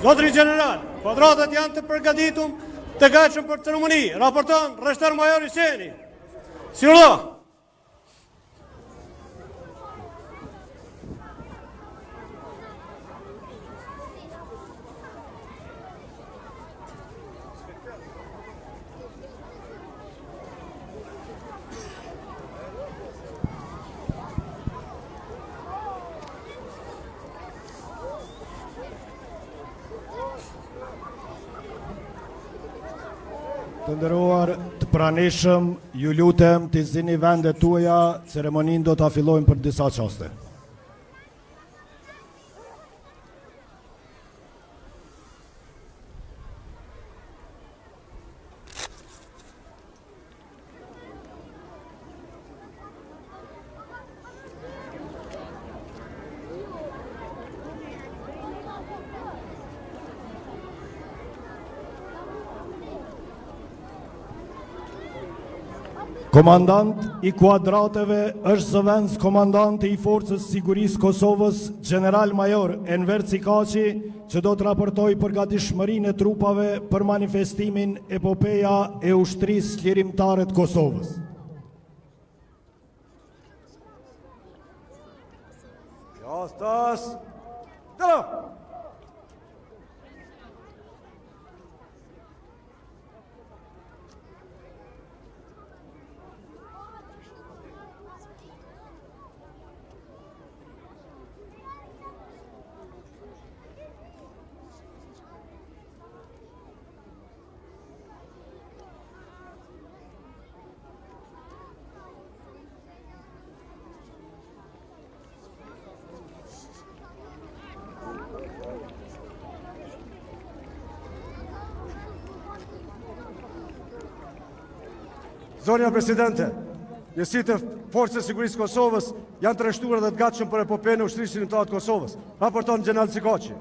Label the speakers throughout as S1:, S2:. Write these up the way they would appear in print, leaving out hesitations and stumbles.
S1: Zotri General, kuadratët janë të përgatitur të gatshëm për ceremoni. Raporton Rreshtar Major Hyseni. Sigurillah.
S2: Të nderuar të pranishëm, ju lutem të zini vendet tuaja, ceremoninë do ta fillojmë për disa çaste. Komandant i kuadrateve është zëvendës komandanti i Forcës Sigurisë Kosovës, General Major Enver Cikaçi, që do të raportoj për gatishmërinë e trupave për manifestimin Epopeja e ushtrisë lirimtare të Kosovës.
S3: Jastas! Dëra! Zonja Presidente, njësitë e Forcës Sigurisë Kosovës janë të rreshtuar dhe të gatshëm për epopejën e ushtrisë lirimtare të Kosovës. Raporton General Cikaçi.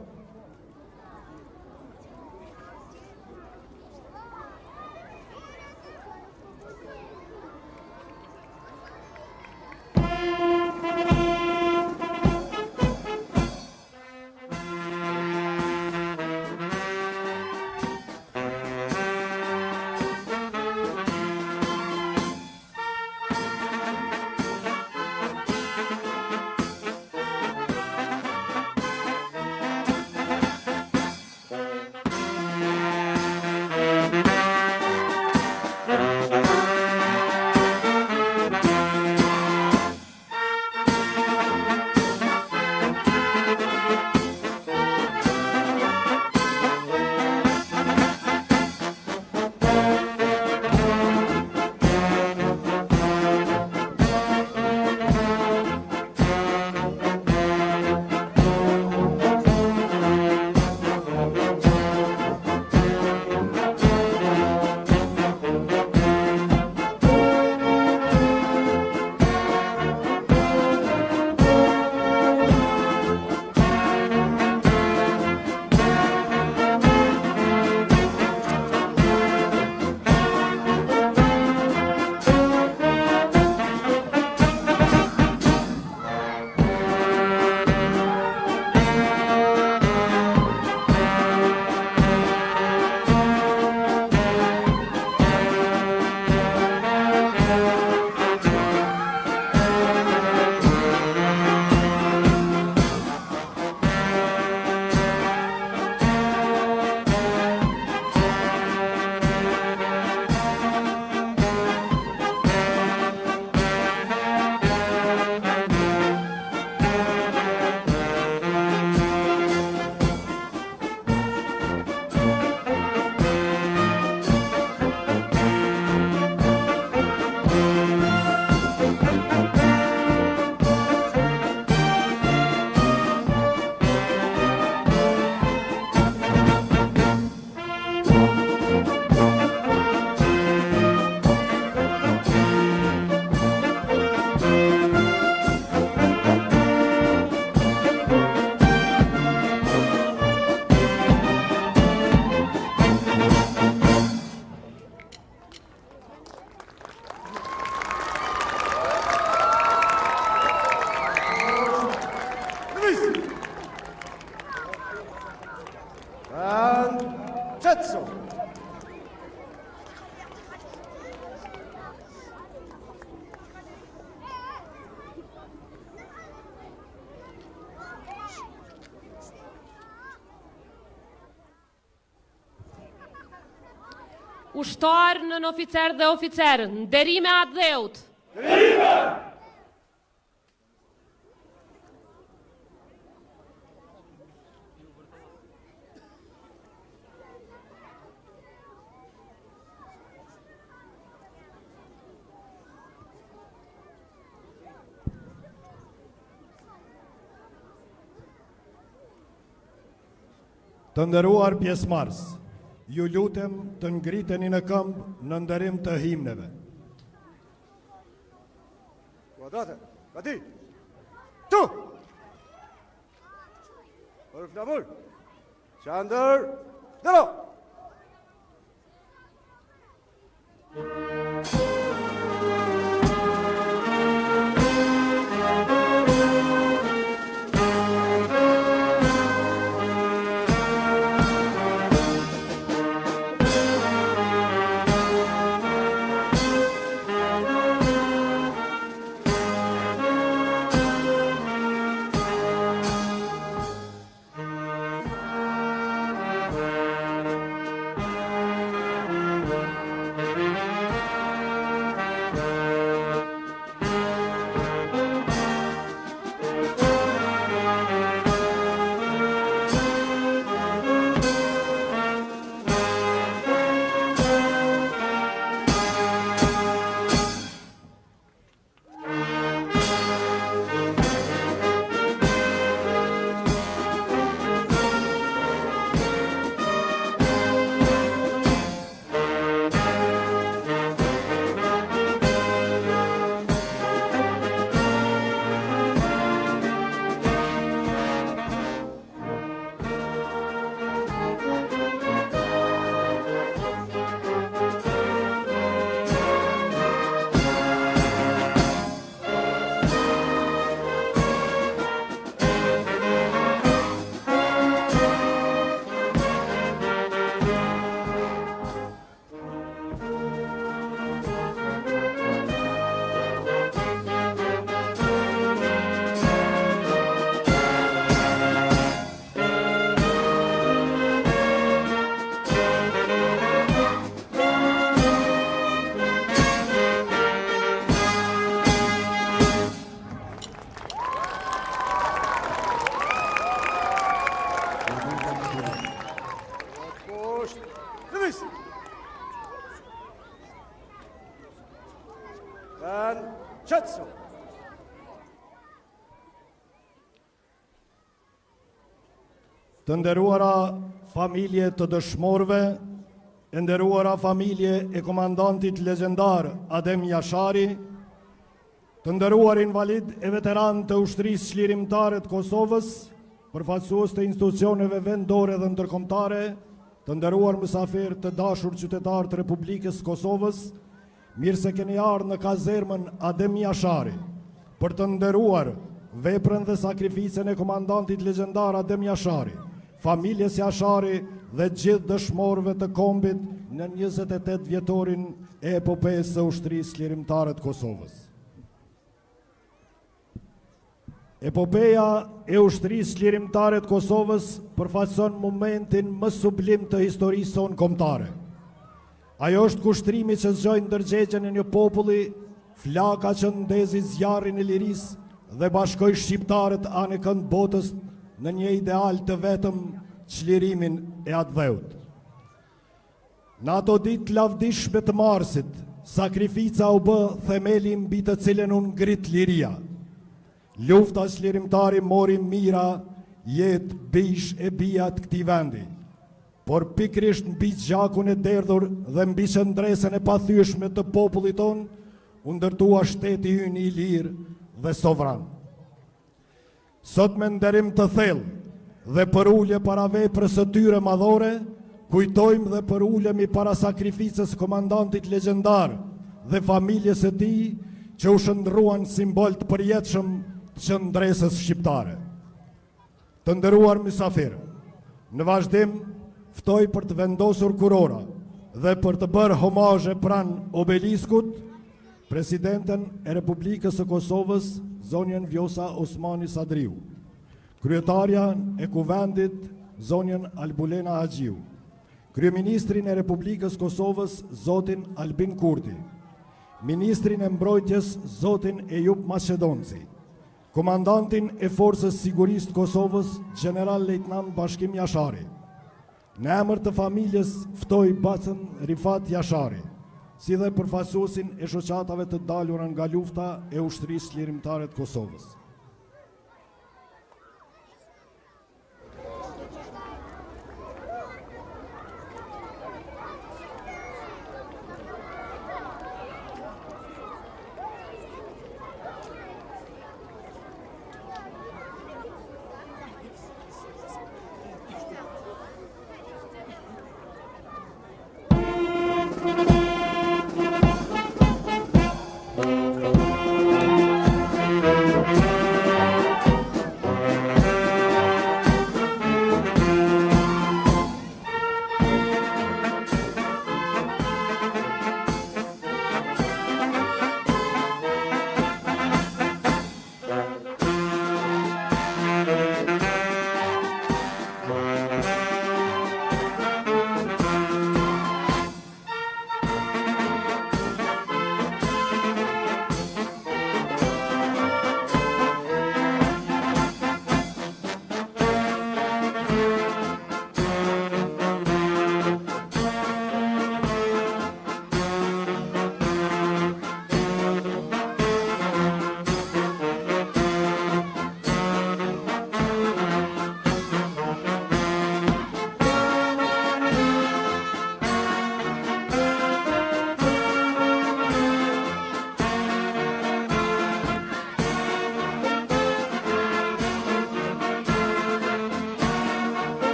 S4: kushtar nën oficer dhe oficerë, nderime atë dheut.
S2: Të nderuar pjesëmarrës, ju lutem të ngriteni në këmbë në nderim të himneve.
S3: Kuadrate, gati. Tu! Për flamur. Qandër, dero! Qëtëso.
S2: Të nderuara familje të dëshmorëve, e nderuara familje e komandantit legjendar Adem Jashari, të nderuar invalid e veteran të ushtrisë çlirimtare të Kosovës, përfaqësues të institucioneve vendore dhe ndërkombëtare, të nderuar mysafir të dashur qytetar të Republikës Kosovës, mirë se keni ardhur në kazermën Adem Jashari për të nderuar veprën dhe sakrificën e komandantit legjendar Adem Jashari, familjes Jashari dhe gjithë dëshmorëve të kombit në 28 vjetorin e epopesë së ushtrisë çlirimtare të Kosovës. Epopeja e ushtrisë çlirimtare të Kosovës përfaqëson momentin më sublim të historisë sonë kombëtare. Ajo është kushtrimi që zgjoi ndërgjegjjen e një populli, flaka që ndezi zjarrin e lirisë dhe bashkoi shqiptarët anë kënd botës në një ideal të vetëm, çlirimin e atë dheut. Në ato ditë lavdishme të marsit, sakrifica u bë themeli mbi të cilën u ngrit liria. Lufta çlirimtari mori mira, jetë, bish e bija të këtij vendi. Por pikrisht mbi gjakun e derdhur dhe mbi qëndresën e pathyeshme të popullit ton, u ndërtua shteti ynë i lirë dhe sovran. Sot me nderim të thellë dhe për ulje para veprës së tyre madhore, kujtojmë dhe për ulemi para sakrificës komandantit legjendar dhe familjes së tij që u shndruan simbol të përjetshëm të qëndresës shqiptare. Të nderuar mysafir, në vazhdim ftoj për të vendosur kurora dhe për të bërë homazhe pranë obeliskut Presidenten e Republikës së Kosovës, zonjën Vjosa Osmani Sadriu, kryetarja e kuvendit, zonjën Albulena Haxhiu, Kryeministrin e Republikës Kosovës, zotin Albin Kurti, Ministrin e Mbrojtjes, zotin Ejup Maqedonci, Komandantin e Forcës Sigurisë të Kosovës, General Lejtnant Bashkim Jashari. Në emër të familjes ftoj Bacën Rifat Jashari, si dhe përfaqësuesin e shoqatave të dalura nga lufta e ushtrisë lirimtare të Kosovës.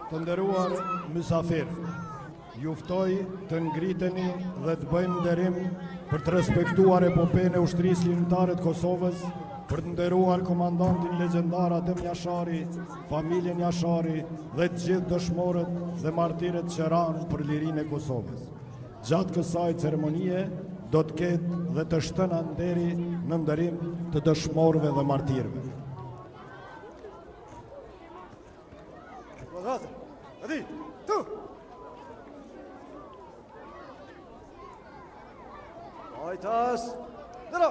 S2: Të nderuar mysafir, ju ftoj të ngriteni dhe të bëjmë nderim për të respektuar epopejën e ushtrisë lirimtare të Kosovës, për të nderuar komandantin legjendar Adem Jashari, familjen Jashari dhe të gjithë dëshmorët dhe martirët që ranë për lirinë e Kosovës. Gjatë kësaj ceremonie do të ketë dhe të shtëna nderi në nderim të dëshmorëve dhe martirëve.
S3: Adi, tu! Ajtas, dëra!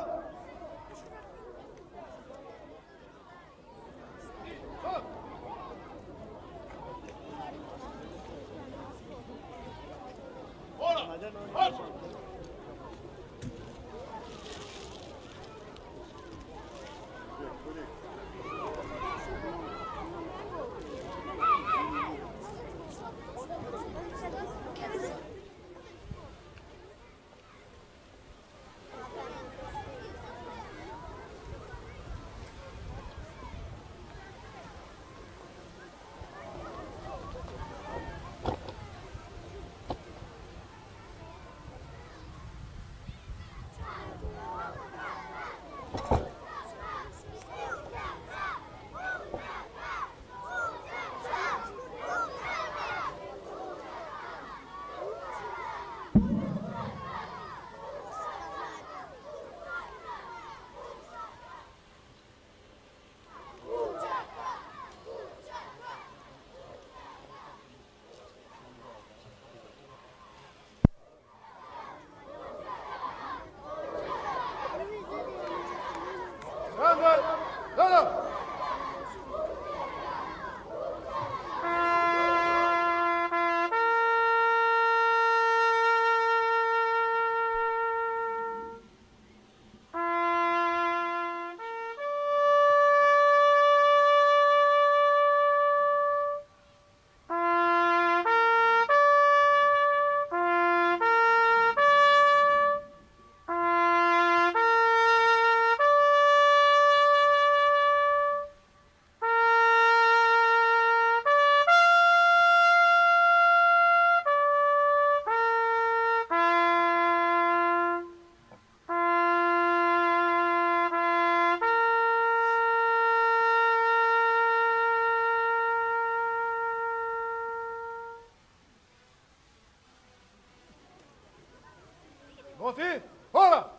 S5: Voti, ora!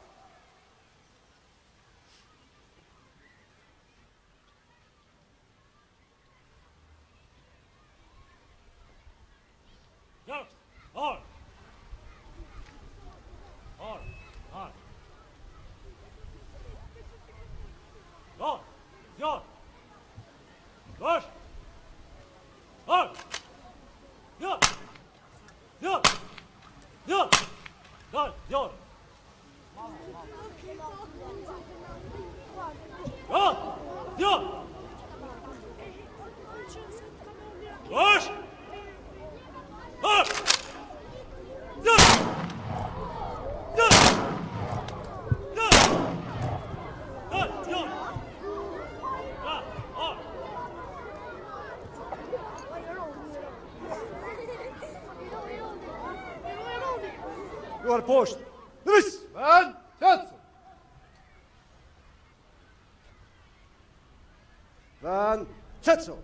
S3: Duar poshtë. Lëvis!
S5: Vend, qëtësë!
S3: Vend, qetëso!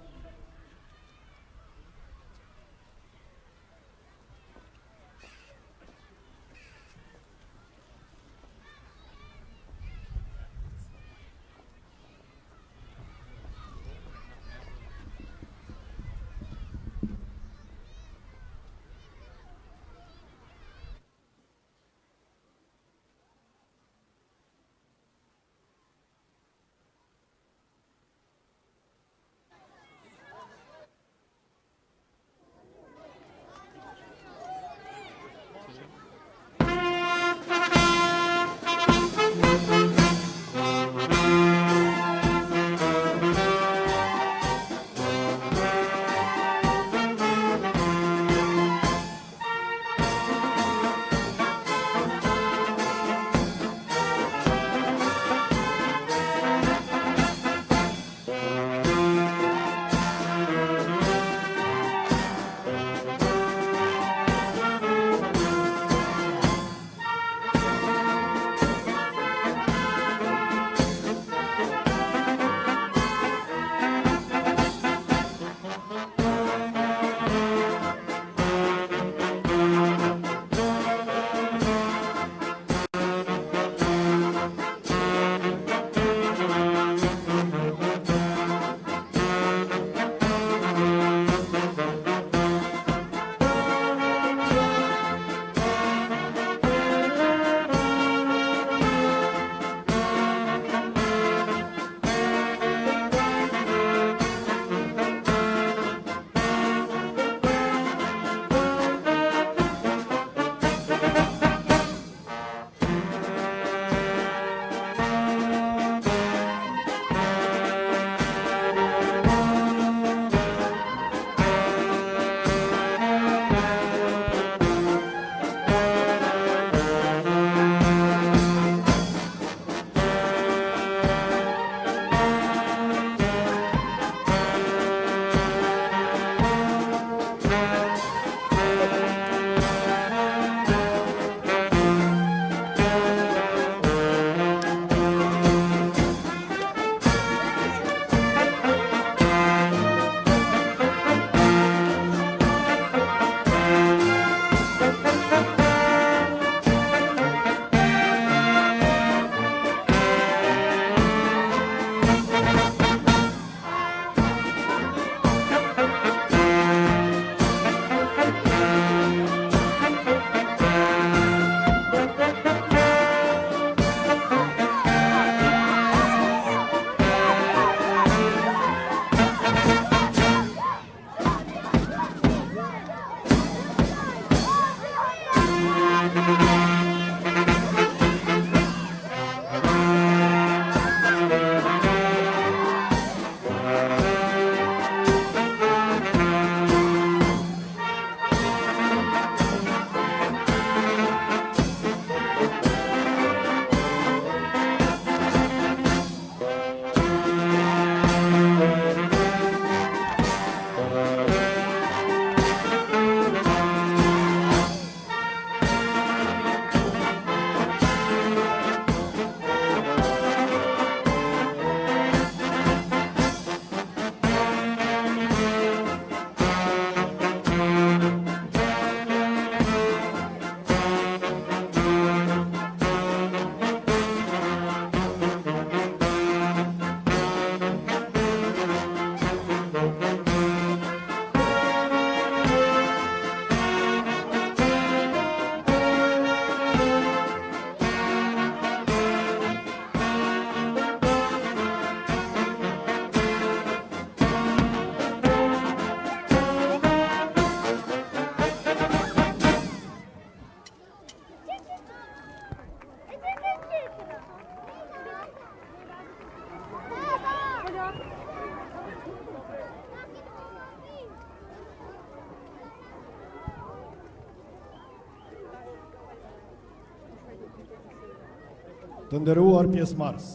S2: Të nderuar pjesëmarrës,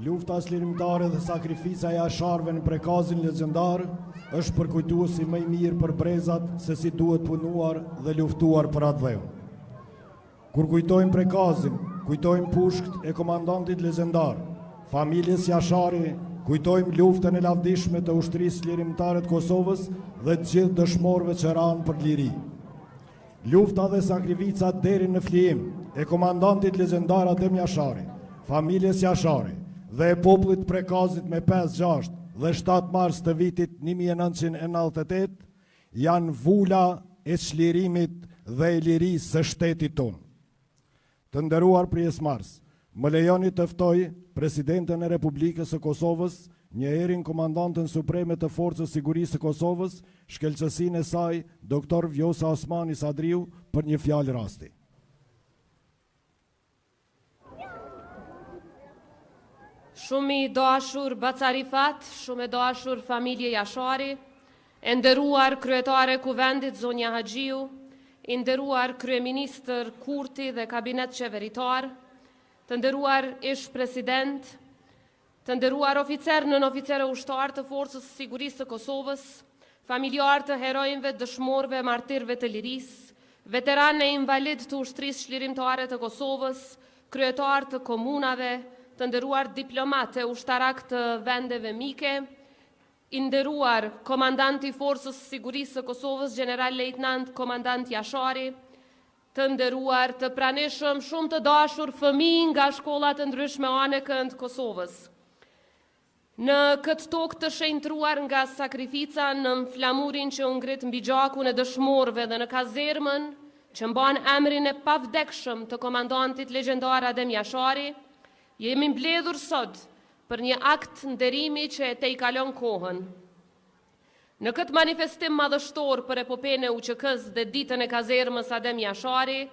S2: lufta çlirimtare dhe sakrifica e jasharëve në prekazin legjendar është përkujtuesi më i mirë për brezat se si duhet punuar dhe luftuar për atë dheu. Kur kujtojmë prekazin, kujtojmë pushkt e komandantit legjendar, familjes Jashari, kujtojmë luftën e lavdishme të ushtrisë çlirimtare të Kosovës dhe të gjithë dëshmorëve që ranë për liri. Lufta dhe sakrifica deri në flijim e komandantit legjendar Adem Jashari, familjes Jashari dhe e popullit prekazit me 5, 6 dhe 7 mars të vitit 1998 janë vula e çlirimit dhe e lirisë së shtetit tonë. Të nderuar pjesëmarrës, më lejoni të ftoj Presidenten e Republikës së Kosovës, njëherën komandantën supreme të Forcës Sigurisë së Kosovës, shkelqësinë e saj, Dr. Vjosa Osmani Sadriu, për një fjalë rasti.
S4: Shumë i dashur Bacarifat, shumë i dashur familje Jashari, e nderuar kryetare kuvendit Zonja Haxhiu, i nderuar kryeministër Kurti dhe kabinet qeveritar, të nderuar ish president, të nderuar oficer nën oficerë ushtar të Forcës Sigurisë të Kosovës, familjar të herojnëve, dëshmorëve, martirëve të lirisë, veteranë e invalid të ushtrisë çlirimtare të Kosovës, kryetar të komunave, të nderuar diplomate ushtarak të vendeve mike, i nderuar komandanti Forcës Sigurisë të Kosovës, general lejtnant komandant Jashari, të nderuar, të pranishëm, shumë të dashur fëmijë nga shkollat të ndryshme anëkën të Kosovës. Në këtë tokë të shenjtruar nga sakrifica, në flamurin që u ngrit mbi gjakun e dëshmorëve dhe në kazermën që mban emrin e pavdekshëm të komandantit legjendar Adem Jashari, jemi mbledhur sot për një akt nderimi që e tejkalon kohën. Në këtë manifestim madhështor për epopene UÇK-s dhe ditën e kazermës Adem Jashari,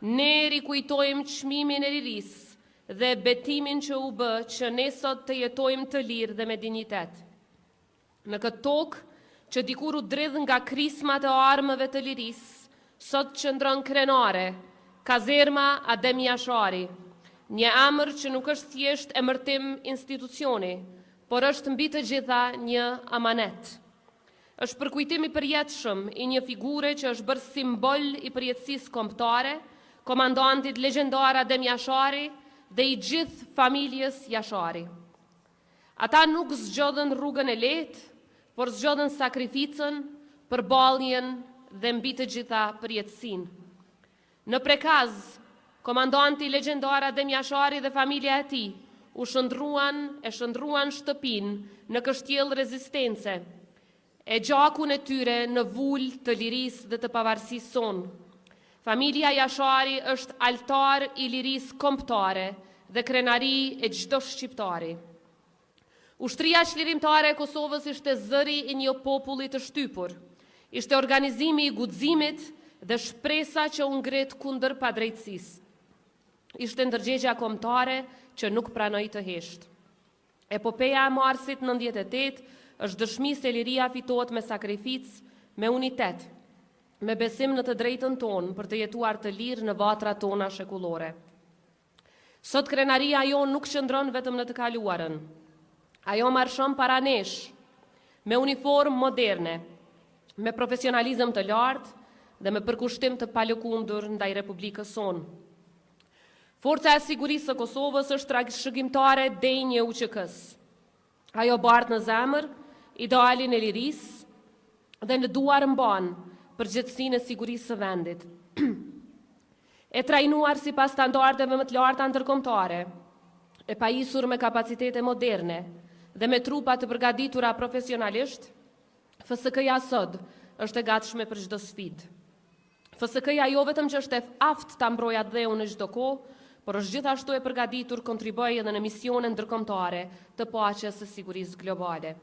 S4: ne rikujtojmë çmimin e lirisë dhe betimin që u bë që ne sot të jetojmë të lirë dhe me dinjitet. Në këtë tokë që dikur u dridh nga krismat e armëve të lirisë, sot qëndron krenare, kazerma Adem Jashari, një emër që nuk është thjesht emërtim institucioni, por është mbi të gjitha një amanet. Është përkujtim i përjetshëm i një figure që është bërë simbol i përjetësisë kombëtare, komandantit legjendar Adem Jashari dhe i gjithë familjes Jashari. Ata nuk zgjodhen rrugën e lehtë, por zgjodhen sakrificën, përballjen dhe mbi të gjitha përjetësinë. Në prekaz, komandanti legjendar Adem Jashari dhe familja e tij u shndruan shtëpinë në kështjell rezistence, e gjakun e tyre në vul të lirisë dhe të pavarësisë sonë. Familja Jashari është altar i lirisë kombëtare dhe krenari e çdo shqiptari. Ushtria çlirimtare e Kosovës ishte zëri i një populli të shtypur, ishte organizimi i guximit dhe shpresa që u ngrit kundër padrejtësisë. Ishte ndërgjegja kombëtare që nuk pranoi të heshtë. Epopeja e Marsit 98 është dëshmi se liria fitohet me sakrificë, me unitet, me besim në të drejtën tonë për të jetuar të lirë në vatrat tona shekullore. Sot krenaria jonë nuk qëndron vetëm në të kaluarën. Ajo marshon para nesh, me uniformë moderne, me profesionalizëm të lartë dhe me përkushtim të palëkundur ndaj Republikës sonë. Forca e sigurisë së Kosovës është trashëgimtare denjë e UÇK-s. Ajo bart në zemër idealin e lirisë dhe në duar mban përgjegjësinë e sigurisë së vendit. E trajnuar sipas standardeve më të larta ndërkombëtare, e pajisur me kapacitete moderne dhe me trupa të përgatitura profesionalisht, FSK-ja sot është e gatshme për çdo sfidë. FSK-ja jo vetëm që është e aftë ta mbrojë atë dheun në çdo kohë, por është gjithashtu e përgatitur kontribuoj edhe në misione ndërkombëtare të paqes së sigurisë globale.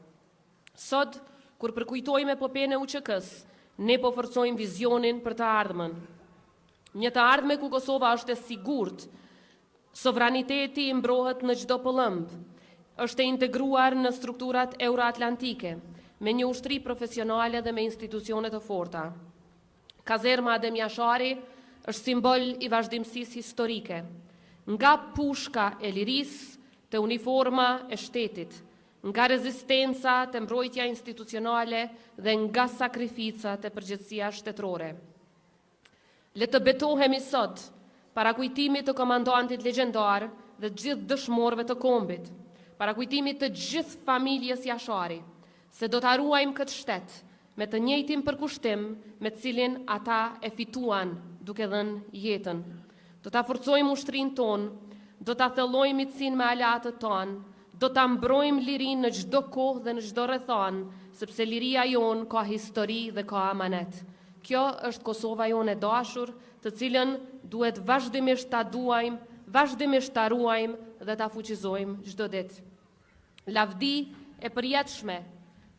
S4: Sot, kur përkujtojmë epopejën e UÇK-s, ne po forcojmë vizionin për të ardhmen. Një të ardhme ku Kosova është e sigurt, sovraniteti i mbrohet në çdo pëllëmb, është e integruar në strukturat euroatlantike, me një ushtri profesionale dhe me institucione të forta. Kazerma Adem Jashari është simbol i vazhdimësisë historike, nga pushka e lirisë të uniforma e shtetit, nga rezistenca të mbrojtja institucionale dhe nga sakrificat e përgjegjësia shtetërore. Le të betohemi sot para kujtimit të komandantit legjendar dhe gjithë dëshmorëve të kombit, para kujtimit të gjithë familjes Jashari, se do ta ruajmë këtë shtet me të njëjtin përkushtim me të cilin ata e fituan duke dhënë jetën. Do ta forcojmë ushtrinë tonë, do ta thellojmë miqësinë me aleatët tonë, do ta mbrojmë lirinë në çdo kohë dhe në çdo rrethon, sepse liria jonë ka histori dhe ka amanet. Kjo është Kosova jonë e dashur, të cilën duhet vazhdimisht ta duajmë, vazhdimisht ta ruajmë dhe ta fuqizojmë çdo ditë. Lavdi e përjetshme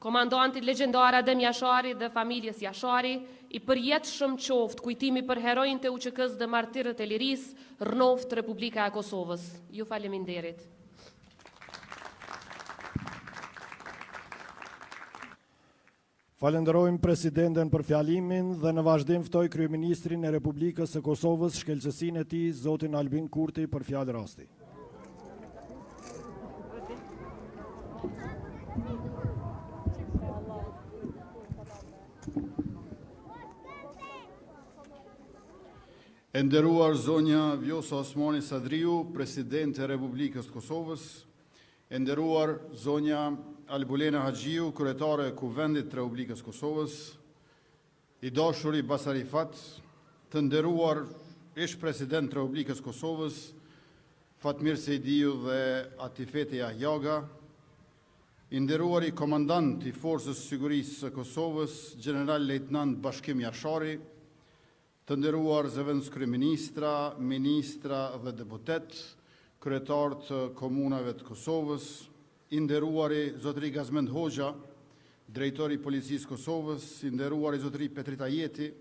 S4: komandantit legjendar Adem Jashari dhe familjes Jashari, i përjetshëm qoftë kujtimi për heronjtë e UÇK-s dhe martirët e lirisë, rënoft Republika e Kosovës. Ju faleminderit.
S2: Falenderojmë presidenten për fjalimin dhe në vazhdim ftoj kryeministrin e Republikës së Kosovës, shkelqësinë e tij, zotin Albin Kurti, për fjalë rasti.
S6: E nderuar zonja Vjosa Osmani Sadriu, presidente e Republikës të Kosovës, e nderuar zonja Albulena Haxhiu, kryetare e Kuvendit të Republikës Kosovës, i dashuri Basari Fat, të nderuar ish president të Republikës Kosovës, Fatmir Sejdiu dhe Atifete Jahjaga, i nderuar i komandant i Forcës Sigurisë së Kosovës, general lejtnant Bashkim Jashari, të nderuar zëvendës kryeministra, ministra dhe deputet, kryetar të komunave të Kosovës, i nderuari zotëri Gazmend Hoxha, drejtori i Policisë Kosovës, i nderuari zotëri Petrita Jeti,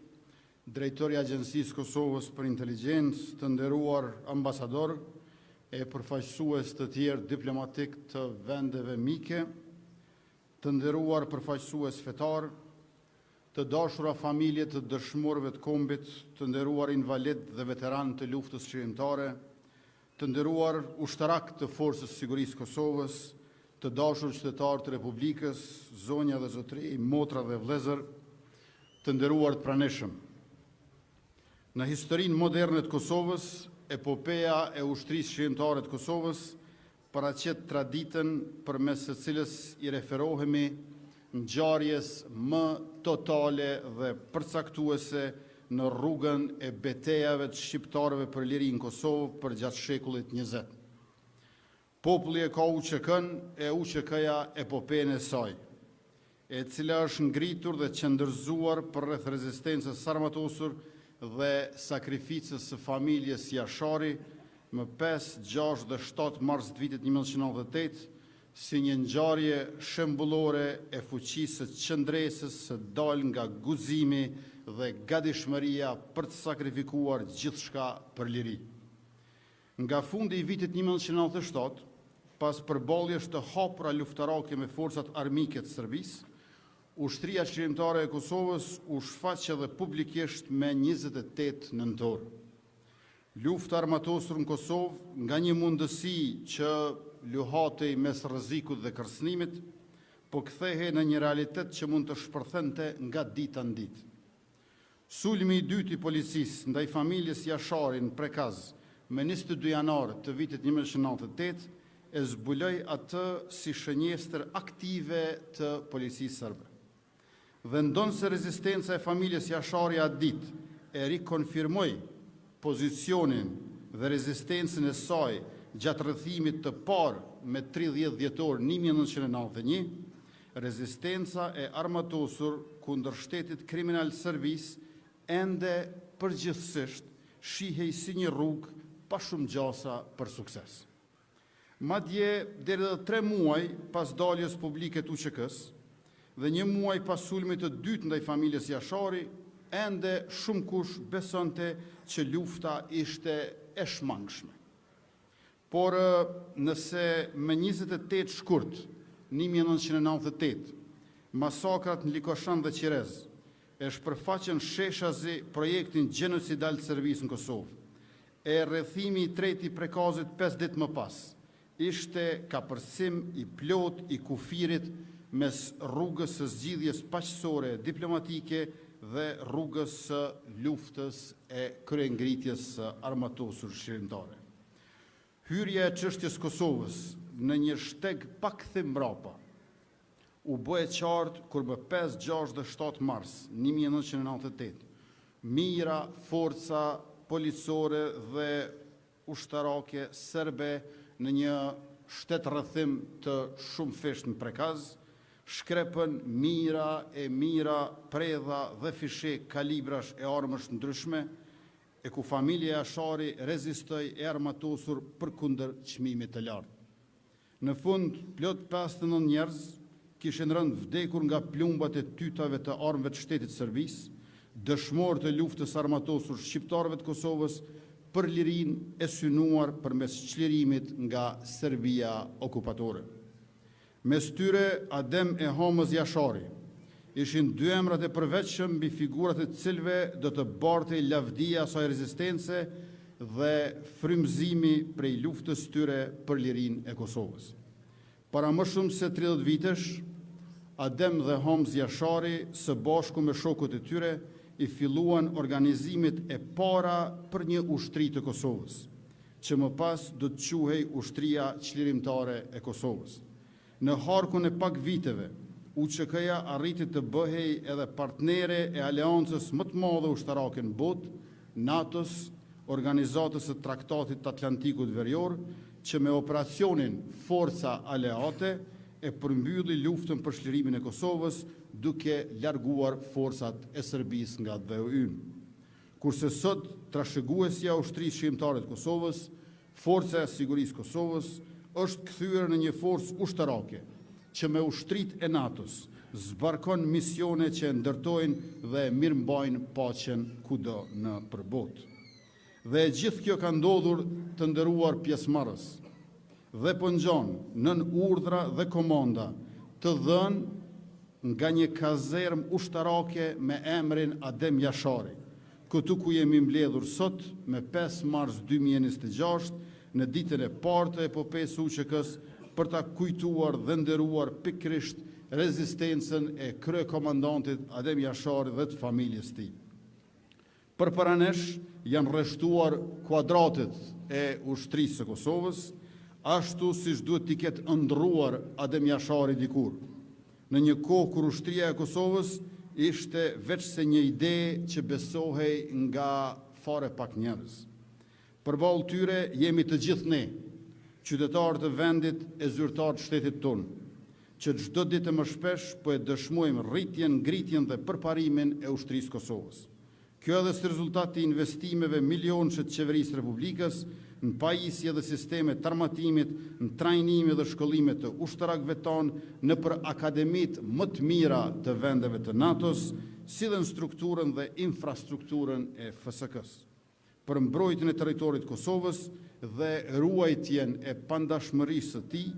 S6: drejtori i Agjencisë Kosovës për Inteligjencë, të nderuar ambasador e përfaqësues të tjerë diplomatik të vendeve mike, të nderuar përfaqësues fetar, të dashura familje të dëshmorëve të kombit, të nderuar invalid dhe veteran të luftës shqiptare, të nderuar ushtarak të Forcës Sigurisë Kosovës, të dashur qytetarë të Republikës, zonja dhe zotëri, motra dhe vëllezër, të nderuar të pranishëm. Në historinë moderne të Kosovës, epopeja e ushtrisë shqiptare të Kosovës paraqet traditën përmes së cilës i referohemi ngjarjes më totale dhe përcaktuese në rrugën e betejave të shqiptarëve për liri në Kosovë për gjatë shekullit 20. Populli e ka UÇK-n e UÇK-ja epopejën e saj, e cila është ngritur dhe qëndërzuar për rreth rezistencës armatosur dhe sakrificës së familjes Jashari më 5, 6 dhe 7 mars të vitit 1998, si një ngjarje shembullore e fuqisë së qëndresës së dal nga guzimi dhe gatishmëria për të sakrifikuar gjithçka për liri. Nga fundi I vitit 1997, pas përballjes të hapura luftarake me forcat armike të Serbisë, Ushtria Qlirimtare e Kosovës u shfaq edhe publikisht me 28 nëntor. Lufta armatosur në Kosovë nga një mundësi që luhatej mes rrezikut dhe kërcënimit, po kthehej në një realitet që mund të shpërthente nga dita në ditë. Sulmi I dytë I policisë ndaj familjes Jashari në Prekaz me 22 janar të vitit 1998 e zbuloi atë si shënjestër aktive të policisë serbe. Dhe ndonse rezistenca e familjes Jashari atë ditë e rikonfirmoi pozicionin dhe rezistencën e saj gjatë rrethimit të parë me 30 dhjetor 1991, rezistenca e armatosur kundër shtetit kriminal Serbisë ende përgjithsisht shihej si një rrugë pa shumë gjasa për sukses. Madje deri dhe 3 muaj pas daljes publike të UÇK-s dhe 1 muaj pas sulmit të dytë ndaj familjes Jashari, ende shumë kush besonte që lufta ishte e shmangshme. Por nëse me 28 shkurt 1998, masakrat në Likoshan dhe Qirez e shpërfaqen sheshazi projektin gjenocidal të Serbisë në Kosovë, e rrethimi I tretë I Prekazit 5 ditë më pas, ishte kapërsim I plot I kufirit mes rrugës së zgjidhjes paqësore diplomatike dhe rrugës së luftës e kryengritjes së armatosur qlirimtare. Hyrja e çështjes Kosovës në një shteg pak thim mbrapa u bë e qartë kur më 5, 6 dhe 7 mars 1998, mira forca policore dhe ushtarake serbe në një shtet rrethim të shumë fesht në Prekaz, shkrepën mira predha dhe fishe kalibrash e armësh ndryshme, e ku familja Jashari rezistoi e armatosur përkundër çmimit të lartë. Në fund, plot 59 njerëz kishin rënë vdekur nga plumbat e tytave të armëve të shtetit Serbisë, dëshmor të luftës armatosur shqiptarëve të Kosovës për lirinë e synuar përmes çlirimit nga Serbia okupatore. Mes tyre Adem e Homës Jashari ishin 2 emrat e përveçshëm mbi figurat e cilëve do të bartej lavdia e asaj rezistence dhe frymëzimi prej luftës tyre për lirinë e Kosovës. Para më shumë se 30 vitesh, Adem dhe Homës Jashari së bashku me shokut e tyre I filluan organizimit e para për një ushtri të Kosovës, që më pas do të quhej Ushtria Qlirimtare e Kosovës. Në harkun e pak viteve, UÇK-ja arriti të bëhej edhe partnere e aleancës më të madhe ushtarake në botë, NATO-s, organizatës së Traktatit të Atlantikut Verior, që me operacionin Forca Aleate e përmbylli luftën për çlirimin e Kosovës, duke larguar forcat e Serbisë nga dheu ynë. Kurse sot trashëguesja e Ushtrisë Qlirimtare të Kosovës, Forca e Sigurisë Kosovës, është kthyer në një forcë ushtarake, që me ushtrit e NATO-s zbarkon misione që ndërtojnë dhe mirëmbajnë paqen kudo në përbot. Dhe gjithë kjo ka ndodhur të nderuar pjesëmarrës dhe po ngjon nën urdhra dhe komanda të dhënë nga një kazerm ushtarake me emrin Adem Jashari, këtu ku jemi mbledhur sot me 5 mars 2026 në ditën e parë të epopesë së UÇK-s për ta kujtuar dhe nderuar pikërisht rezistencën e kryekomandantit Adem Jashari dhe të familjes tij. Përpara nesh janë rreshtuar kuadratet e ushtrisë së Kosovës, ashtu siç duhet t'i ketë ëndrruar Adem Jashari dikur, në një kohë kur ushtria e Kosovës ishte veç se një ide që besohej nga fare pak njerëz. Përballë tyre jemi të gjithë ne, qytetarë të vendit e zyrtarë të shtetit tonë, që çdo ditë më shpesh po e dëshmojmë rritjen, ngritjen dhe përparimin e ushtrisë Kosovës. Kjo edhe si rezultat të investimeve milionëshe të qeverisë Republikës në pajisje dhe sisteme të armatimit, në trajnime dhe shkollime të ushtarakëve tonë në për akademit më të mira të vendeve të NATO-s, si dhe në strukturën dhe infrastrukturën e FSK-s. Për mbrojtjen e territorit Kosovës dhe ruajtjen e pandashmërisë së tij,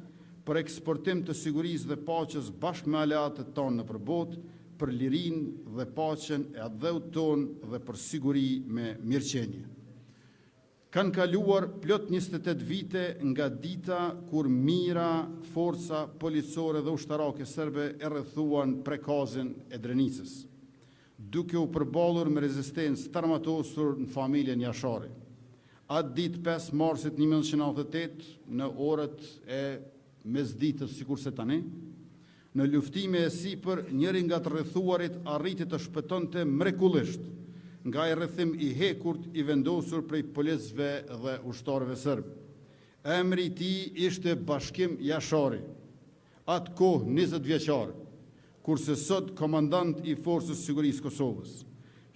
S6: për eksportim të sigurisë dhe paqes bashkë me aleatët tonë në përbot, për lirinë dhe paqen e atdheut tonë dhe për siguri me mirëqenie. Kanë kaluar plot 28 vite nga dita kur mira forca policore dhe ushtarake serbe e rrethuan prekazin e Drenicës, duke u përballur me rezistencë të armatosur në familjen Jashari. Atë ditë 5 marsit 1998, në orët e mesditës sikurse tani, në luftime e sipër, njëri nga të rrethuarit arriti të shpëtonte mrekullisht nga i rrethim i hekurt i vendosur prej policëve dhe ushtarëve serb. Emri i tij ishte Bashkim Jashari, atë kohë 20 vjeçar, kurse sot komandant i Forcës Sigurisë Kosovës.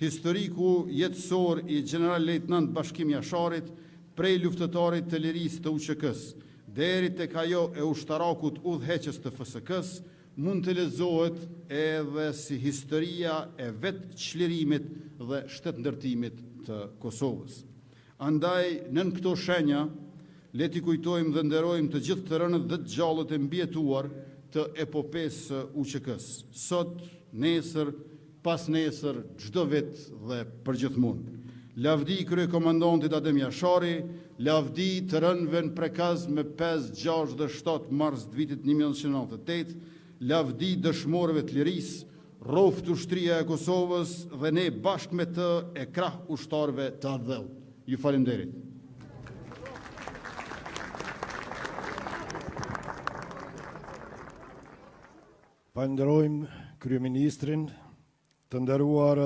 S6: Historiku jetësor i general-lejtnant Bashkim Jasharit, prej luftëtarit të lirisë të UÇK-s deri tek ajo e ushtarakut udhëheqës të FSK-s, mund të lexohet edhe si historia e vetë çlirimit dhe shtetëndërtimit të Kosovës. Andaj, nën këto shenja, le t'i kujtojmë dhe nderojmë të gjithë të rënët dhe të gjallët e mbjetuar të epopesë së UÇK-s. Sot, nesër, pas nesër, çdo vit dhe përgjithmonë. Lavdi kryekomandantit Adem Jashari, lavdi të rënëve në prekaz me 5, 6 dhe 7 mars të vitit 1998, lavdi dëshmorëve të lirisë, rroft ushtria e Kosovës dhe ne bashkë me të e krah ushtarëve të atdheut. Ju falenderit.
S2: Falenderojmë kryeministrin. Të nderuar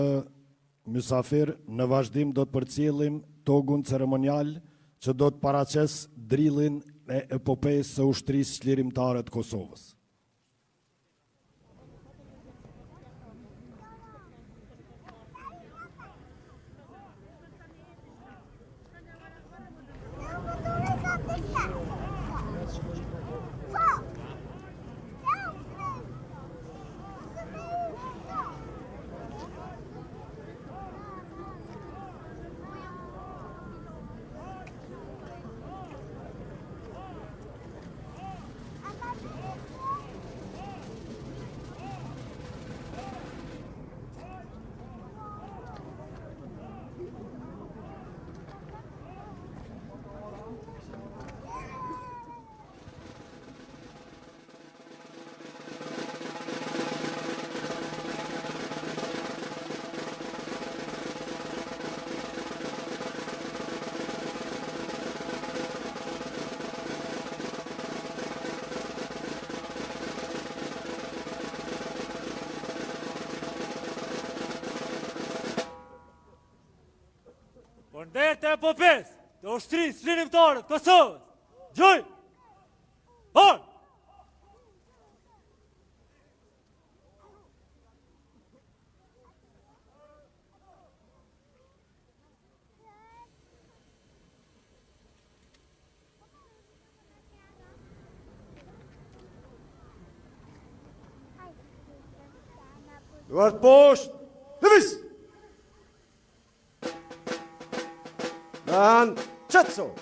S2: mysafir, në vazhdim do të përcjellim togun ceremonial që do të paraqes drillin e epopesë së ushtrisë çlirimtare të Kosovës.
S7: Ndërë të epopes të ushtrisë çlirimtare të Kosovës. Gjoj! On!
S3: Duart poshtë, lëviz! And Chetso!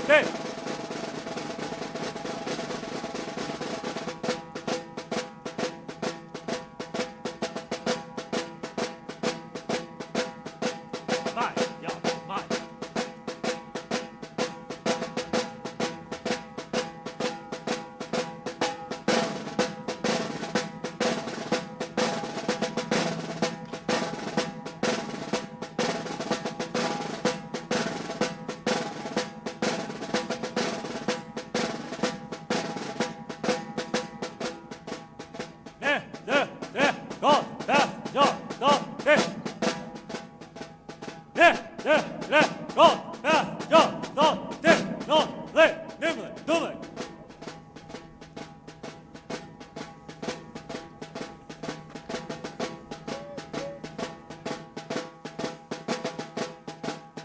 S7: te. Vai, ja, vai.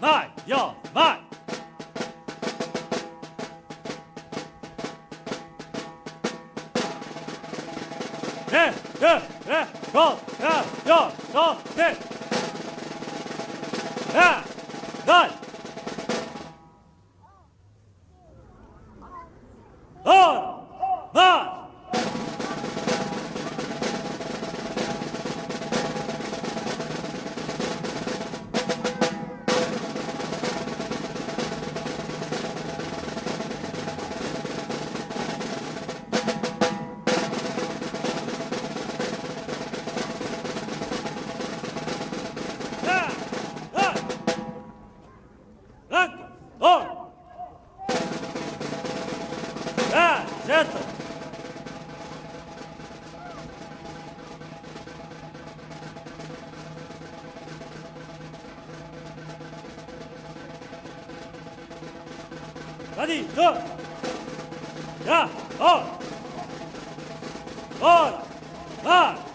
S7: Vai, ja, vai. Dai. Vai. Ready, go! Ja, on! On! On!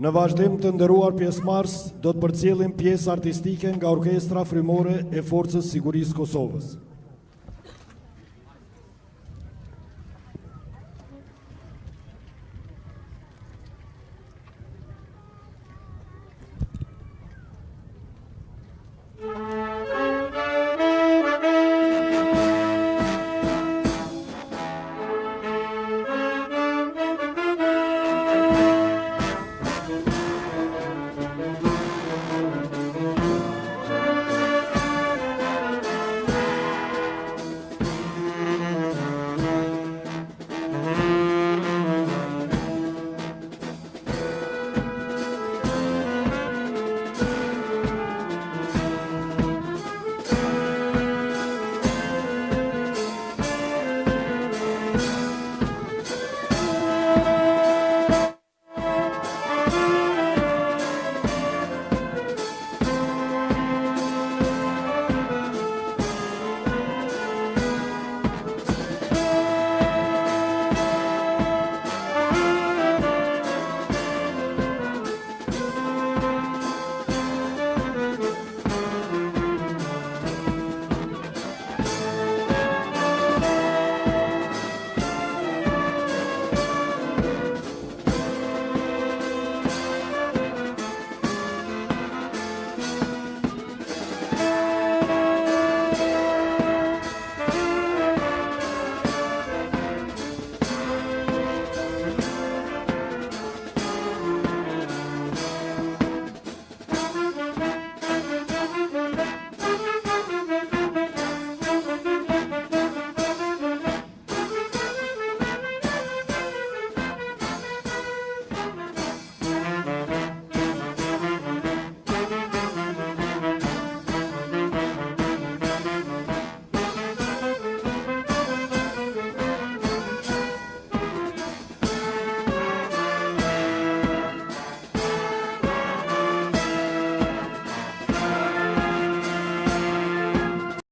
S2: Në vazhdim të nderuar pjesëmarrës, do të përcjellim pjesë artistike nga Orkestra Frymore e Forcës Sigurisë Kosovës.